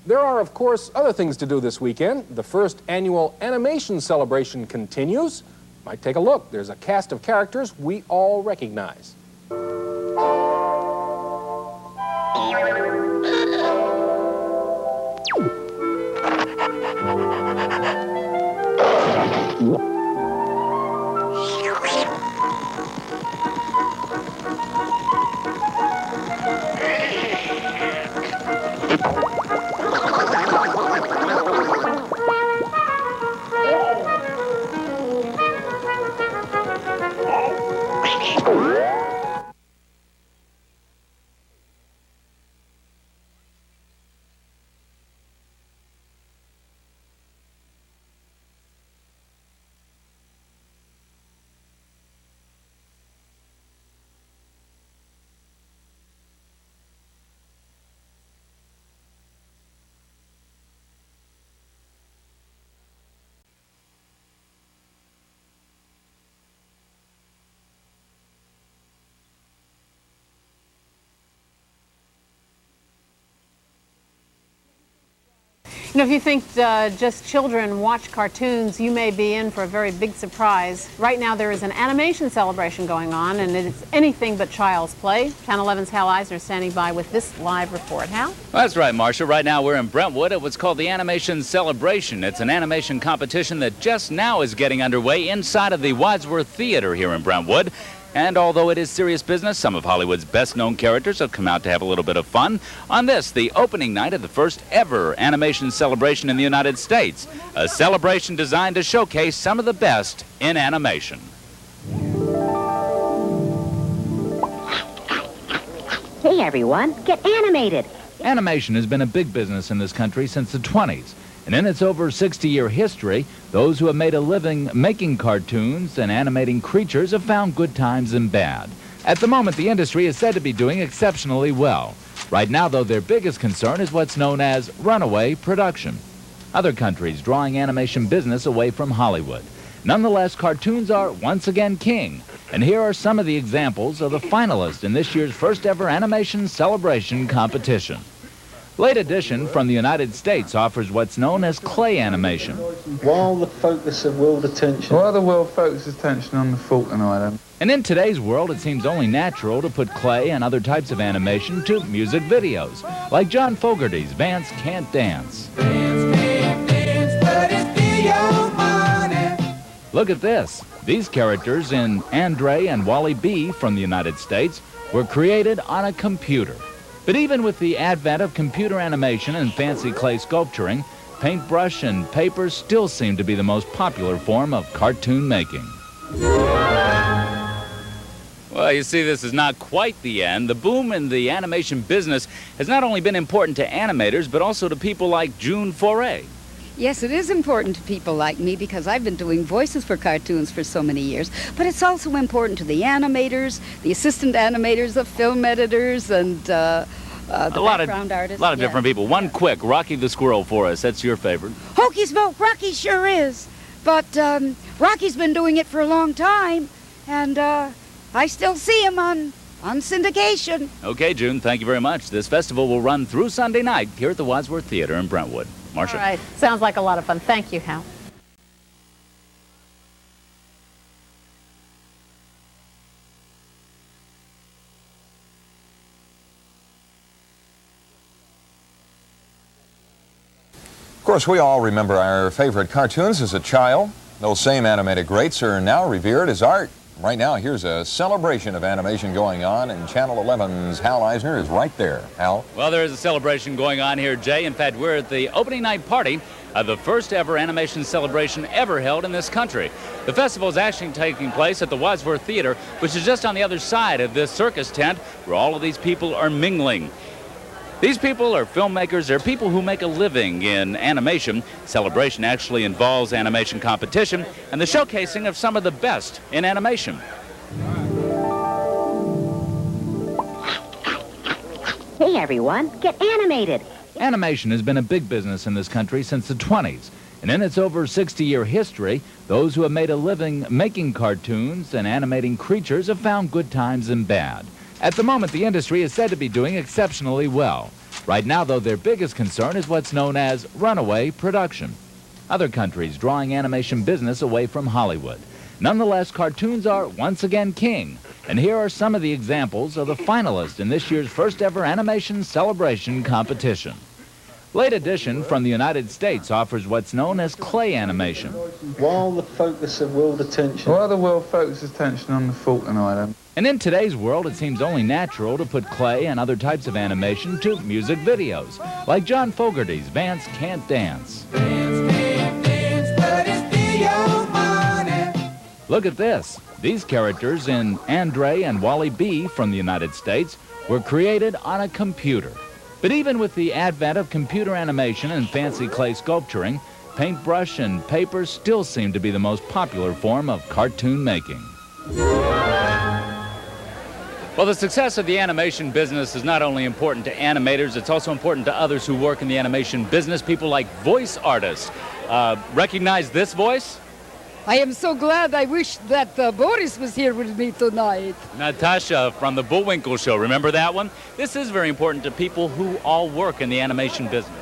There are, of course, other things to do this weekend. The first annual animation celebration continues. Might take a look. There's a cast of characters we all recognize. You know, if you think just children watch cartoons, you may be in for a very big surprise. Right now there is an animation celebration going on, and it's anything but child's play. Channel 11's Hal Eisner standing by with this live report. Hal? Well, that's right, Marcia. Right now we're in Brentwood at what's called the Animation Celebration. It's an animation competition that just now is getting underway inside of the Wadsworth Theater here in Brentwood. And although it is serious business, some of Hollywood's best-known characters have come out to have a little bit of fun on this, the opening night of the first ever animation celebration in the United States. A celebration designed to showcase some of the best in animation. Hey, everyone, get animated. Animation has been a big business in this country since the 20s. And in its over 60-year history, those who have made a living making cartoons and animating creatures have found good times and bad. At the moment, the industry is said to be doing exceptionally well. Right now, though, their biggest concern is what's known as runaway production. Other countries drawing animation business away from Hollywood. Nonetheless, cartoons are once again king. And here are some of the examples of the finalists in this year's first ever animation celebration competition. Late Edition from the United States offers what's known as clay animation. While the focus of world attention... While the world focuses attention on the Falkland Island. And in today's world, it seems only natural to put clay and other types of animation to music videos, like John Fogerty's Vance Can't Dance. Look at this. These characters in Andre and Wally B from the United States were created on a computer. But even with the advent of computer animation and fancy clay sculpturing, paintbrush and paper still seem to be the most popular form of cartoon making. Well, you see, this is not quite the end. The boom in the animation business has not only been important to animators, but also to people like June Foray. Yes, it is important to people like me because I've been doing voices for cartoons for so many years. But it's also important to the animators, the assistant animators, the film editors, and the background artists. A lot of different people. One quick, Rocky the Squirrel for us. That's your favorite. Hokey Smoke, Rocky sure is. But Rocky's been doing it for a long time, and I still see him on syndication. Okay, June, thank you very much. This festival will run through Sunday night here at the Wadsworth Theater in Brentwood. Marcia. All right. Sounds like a lot of fun. Thank you, Hal. Of course, we all remember our favorite cartoons as a child. Those same animated greats are now revered as art. Right now, here's a celebration of animation going on, and Channel 11's Hal Eisner is right there. Hal? Well, there is a celebration going on here, Jay. In fact, we're at the opening night party of the first ever animation celebration ever held in this country. The festival is actually taking place at the Wadsworth Theater, which is just on the other side of this circus tent where all of these people are mingling. These people are filmmakers. They're people who make a living in animation. Celebration actually involves animation competition and the showcasing of some of the best in animation. Hey, everyone, get animated. Animation has been a big business in this country since the 20s. And in its over 60-year history, those who have made a living making cartoons and animating creatures have found good times and bad. At the moment, the industry is said to be doing exceptionally well. Right now, though, their biggest concern is what's known as runaway production. Other countries drawing animation business away from Hollywood. Nonetheless, cartoons are once again king. And here are some of the examples of the finalists in this year's first ever animation celebration competition. Late Edition from the United States offers what's known as clay animation. While the focus of world attention... While the world focuses attention on the Falkland Island. And in today's world, it seems only natural to put clay and other types of animation to music videos, like John Fogerty's Vance Can't Dance. Look at this. These characters in Andre and Wally B from the United States were created on a computer. But even with the advent of computer animation and fancy clay sculpturing, paintbrush and paper still seem to be the most popular form of cartoon making. Well, the success of the animation business is not only important to animators, it's also important to others who work in the animation business, people like voice artists. Recognize this voice? I am so glad. I wish that Boris was here with me tonight. Natasha from the Bullwinkle Show. Remember that one? This is very important to people who all work in the animation business.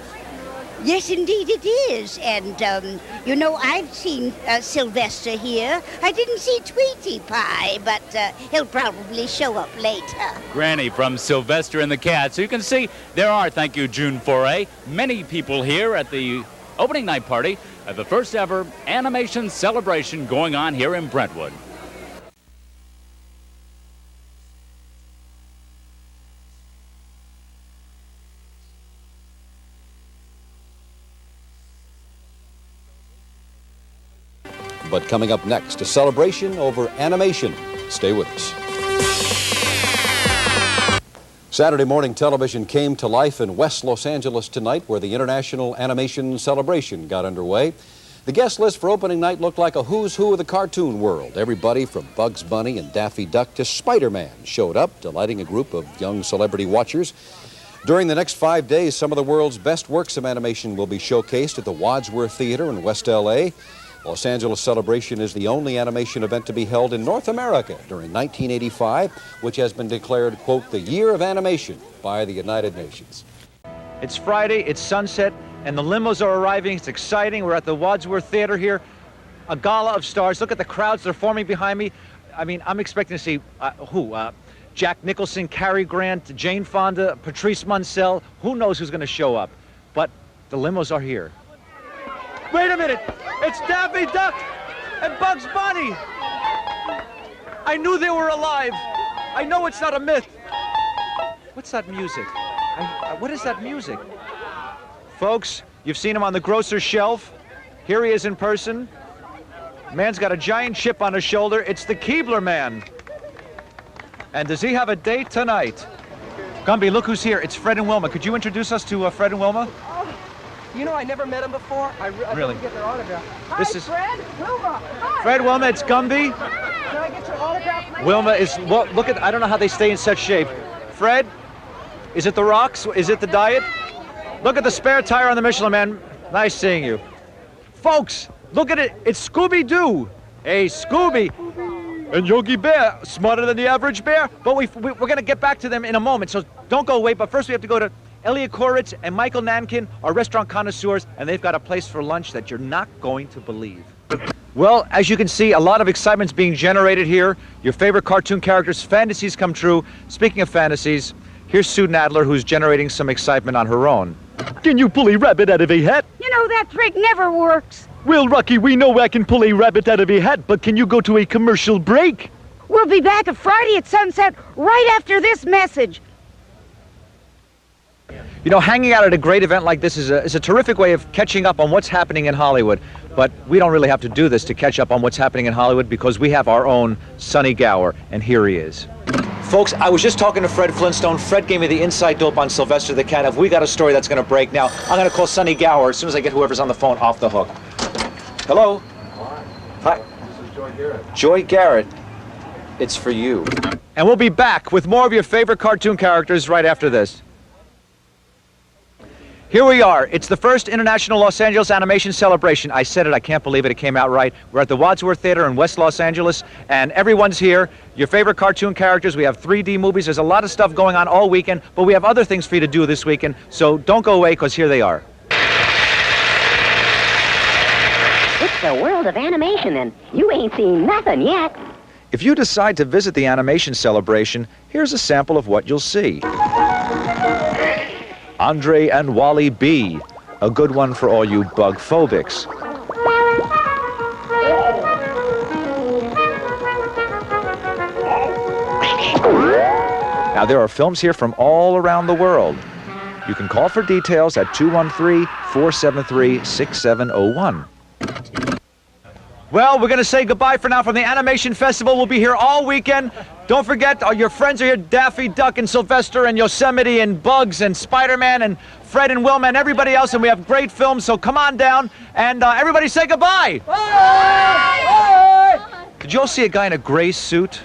Yes, indeed it is. And, you know, I've seen Sylvester here. I didn't see Tweety Pie, but he'll probably show up later. Granny from Sylvester and the Cat. So you can see there are, thank you, June Foray, many people here at the opening night party at the first ever animation celebration going on here in Brentwood. But coming up next, a celebration over animation. Stay with us. Saturday morning television came to life in West Los Angeles tonight, where the International Animation Celebration got underway. The guest list for opening night looked like a who's who of the cartoon world. Everybody from Bugs Bunny and Daffy Duck to Spider-Man showed up, delighting a group of young celebrity watchers. During the next 5 days, some of the world's best works of animation will be showcased at the Wadsworth Theater in West L.A. Los Angeles Celebration is the only animation event to be held in North America during 1985, which has been declared, quote, the year of animation by the United Nations. It's Friday, it's sunset, and the limos are arriving. It's exciting. We're at the Wadsworth Theater here. A gala of stars. Look at the crowds. They're forming behind me. I mean, I'm expecting to see Jack Nicholson, Cary Grant, Jane Fonda, Patrice Munsell. Who knows who's going to show up? But the limos are here. Wait a minute! It's Daffy Duck and Bugs Bunny! I knew they were alive! I know it's not a myth! What's that music? What is that music? Folks, you've seen him on the grocer's shelf. Here he is in person. Man's got a giant chip on his shoulder. It's the Keebler Man. And does he have a date tonight? Gumby, look who's here. It's Fred and Wilma. Could you introduce us to Fred and Wilma? You know, I never met him before. I Really? didn't get their autograph. Hi, This is Fred. Wilma. Hi. Fred, Wilma, it's Gumby. Can I get your autograph? Wilma is, well, look at, I don't know how they stay in such shape. Fred, is it the rocks? Is it the diet? Look at the spare tire on the Michelin Man. Nice seeing you. Folks, look at it. It's Scooby-Doo. Hey, Scooby. And Yogi Bear, smarter than the average bear. But we're going to get back to them in a moment, so don't go away. But first we have to go to Elliot Koritz and Michael Nankin are restaurant connoisseurs, and they've got a place for lunch that you're not going to believe. Well, as you can see, a lot of excitement's being generated here. Your favorite cartoon characters' fantasies come true. Speaking of fantasies, here's Sue Nadler, who's generating some excitement on her own. Can you pull a rabbit out of a hat? You know, that trick never works. Well, Rocky, we know I can pull a rabbit out of a hat, but can you go to a commercial break? We'll be back at Friday at sunset right after this message. You know, hanging out at a great event like this is a terrific way of catching up on what's happening in Hollywood. But we don't really have to do this to catch up on what's happening in Hollywood because we have our own Sonny Gower, and here he is. Folks, I was just talking to Fred Flintstone. Fred gave me the inside dope on Sylvester the Cat. Have we got a story that's going to break? Now, I'm going to call Sonny Gower as soon as I get whoever's on the phone off the hook. Hello? Hi. This is Joy Garrett. Joy Garrett, it's for you. And we'll be back with more of your favorite cartoon characters right after this. Here we are. It's the first International Los Angeles Animation Celebration. I said it, I can't believe it, it came out right. We're at the Wadsworth Theater in West Los Angeles, and everyone's here. Your favorite cartoon characters, we have 3D movies, there's a lot of stuff going on all weekend, but we have other things for you to do this weekend, so don't go away, because here they are. It's the world of animation, and you ain't seen nothing yet. If you decide to visit the Animation Celebration, here's a sample of what you'll see. Andre and Wally B, a good one for all you bug phobics. Now there are films here from all around the world. You can call for details at 213-473-6701. Well, we're going to say goodbye for now from the Animation Festival. We'll be here all weekend. Don't forget, your friends are here, Daffy Duck and Sylvester and Yosemite and Bugs and Spider-Man and Fred and Wilma and everybody else, and we have great films, so come on down and everybody say goodbye. Bye! Bye! Did you all see a guy in a gray suit?